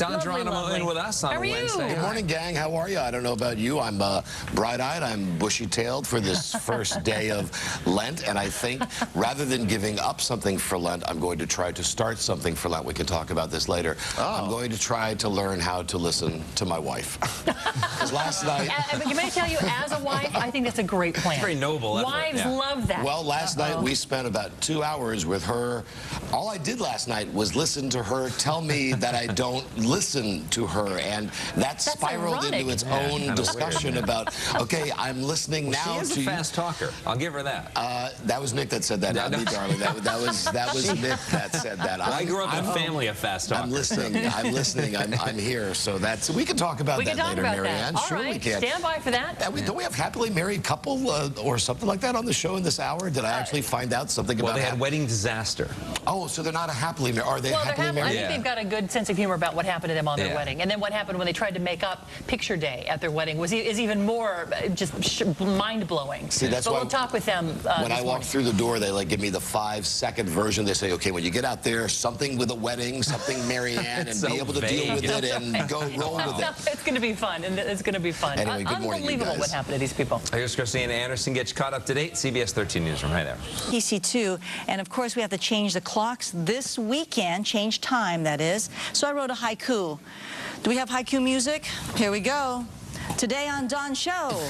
Don Geronimo in with us on Wednesday. Good morning, gang. How are you? I don't know about you. I'm bright-eyed. I'm bushy-tailed for this first day of Lent, and I think rather than giving up something for Lent, I'm going to try to start something for Lent. We can talk about this later. I'm going to try to learn how to listen to my wife. Because last night... Can I tell you, as a wife, I think that's a great plan. It's very noble effort. Wives love that. Well, last night we spent about 2 hours with her. All I did last night was listen to her tell me that I don't listen to her, and that spiraled into its own discussion about, okay, I'm listening now she is to a fast talker. I'll give her that. That was Nick that said that, not me, darling. That was Nick that said that. Well, I grew up in a family of fast talkers. I'm listening. I'm here. So we can talk about that later, Marianne. Sure, we can. Stand by for that. Don't we have happily married couple or something like that on the show in this hour? Did I actually find out something about that? Well, they had wedding disaster. Oh, so they're not a happily married. Are they happily married? I think they've got a good sense of humor about what happened to them on their wedding. And then what happened when they tried to make up picture day at their wedding is even more just mind-blowing. See, that's why we'll talk with them when I walk through the door, they give me the 5-second version. They say, okay, when you get out there, something with a wedding, something Marianne, and be able to deal with it and go roll with it. It's going to be fun, and it's going to be fun. Anyway, good morning, you guys. Unbelievable what happened to these people. Here's Christina Anderson. Get you caught up to date. CBS 13 Newsroom. Hi there. PC2, and of course we have to change the clocks this weekend, change time, that is. So I wrote a haiku. Do we have haiku music? Here we go. Today on Don's show,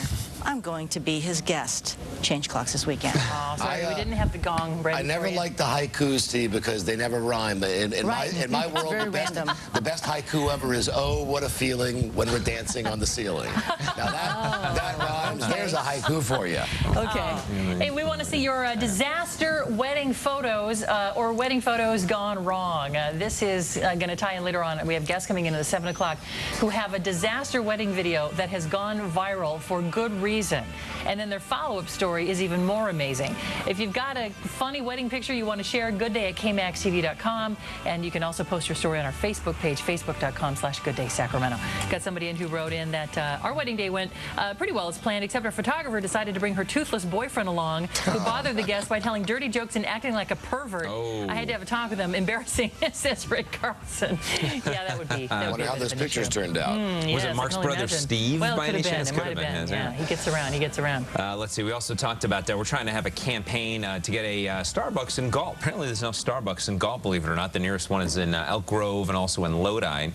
I'm going to be his guest. Change clocks this weekend. Oh, sorry, we didn't have the gong ready. I never liked the haikus, Steve, because they never rhyme. But in my world, the best haiku ever is, oh, what a feeling when we're dancing on the ceiling. Now that rhymes. There's a haiku for you. Okay. Hey, we want to see your disaster wedding photos or wedding photos gone wrong. This is going to tie in later on. We have guests coming in at 7 o'clock who have a disaster wedding video that has gone viral for good reason. And then their follow-up story is even more amazing. If you've got a funny wedding picture you want to share, goodday@kmaxtv.com. And you can also post your story on our Facebook page, facebook.com/gooddaysacramento. Got somebody in who wrote in that our wedding day went pretty well as planned, except our photographer decided to bring her toothless boyfriend along, who bothered the guests by telling dirty jokes and acting like a pervert. I had to have a talk with him. Embarrassing, says Rick Carlson. Yeah, that would be. I wonder how those pictures turned out. Was it Mark's brother Steve by any chance? It might have been. Yeah, he gets around. He gets around. Let's see. We also talked about that. We're trying to have a campaign to get a Starbucks in Galt. Apparently, there's no Starbucks in Galt, believe it or not. The nearest one is in Elk Grove and also in Lodi.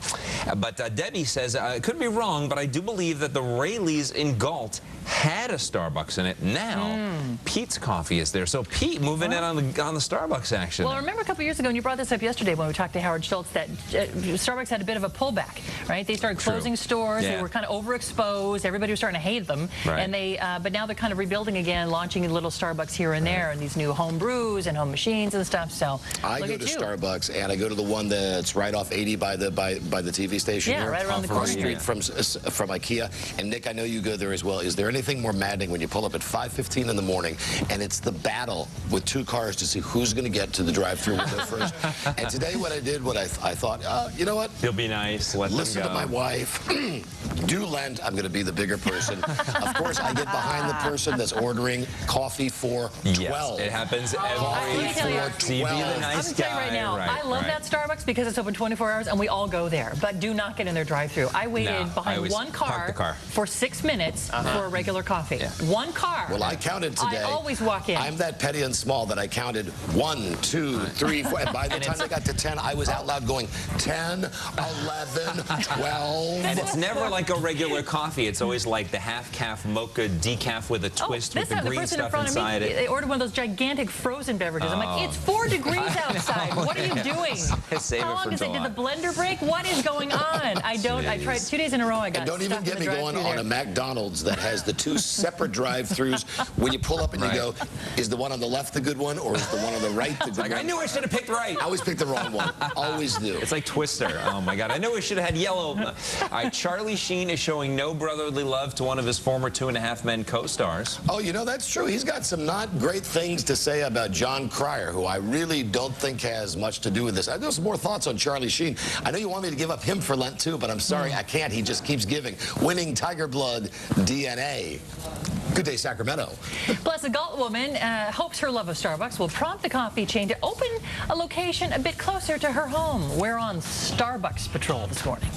But Debbie says, I could be wrong, but I do believe that the Rayleighs in Galt had a Starbucks in it. Now, Pete's Coffee is there. So Pete moving in on the Starbucks action. Well, remember a couple years ago, and you brought this up yesterday when we talked to Howard Schultz, that Starbucks had a bit of a pullback, right? They started closing stores. They were kind of overexposed. Everybody was starting to hate them. And they, but now they're kind of rebuilding again, launching little Starbucks here and there, and these new home brews and home machines and stuff. So I go to Starbucks, and I go to the one that's right off 80 by the TV station here, right around the corner street from IKEA. And Nick, I know you go there as well. Is there anything more maddening when you pull up at 5:15 in the morning, and it's the battle with 2 cars to see who's going to get to the drive-through window first? And today, what I did, I thought, you know what? You'll be nice. Listen to my wife. Do Lent. I'm going to be the bigger person. Of course, I get behind the person that's ordering coffee for 12. Yes, it happens every I'm going to tell you right now, I love that Starbucks because it's open 24 hours and we all go there. But do not get in their drive-thru. I waited behind one car for 6 minutes for a regular coffee. One car. Well, I counted today. I always walk in. I'm that petty and small that I counted 1, 2, 3, 4. And by the time I got to 10, I was out loud going 10, 11, 12. And it's never like a regular coffee. It's always like the half-calf mocha decaf with a twist with the green stuff inside it. They ordered one of those gigantic frozen beverages. I'm like, it's 4 degrees outside. What are you doing? How long is it? Did the blender break? What is going on? I tried 2 days in a row. I got and don't even get me going on a McDonald's that has the 2 separate drive-thrus. When you pull up and you go, is the one on the left the good one, or is the one on the right the good one? I knew I should have picked right. I always pick the wrong one. Always do. It's like Twister. Oh my God! I knew we should have had yellow. All right, Charlie Sheen is showing no brotherly love to one of his former 2.5 Men co-stars. Oh, you know, that's true. He's got some not great things to say about John Cryer, who I really don't think has much to do with this. I have some more thoughts on Charlie Sheen. I know you want me to give up him for Lent too, but I'm sorry, I can't. He just keeps giving. Winning Tiger Blood DNA. Good day, Sacramento. Plus, a Galt woman hopes her love of Starbucks will prompt the coffee chain to open a location a bit closer to her home. We're on Starbucks Patrol this morning.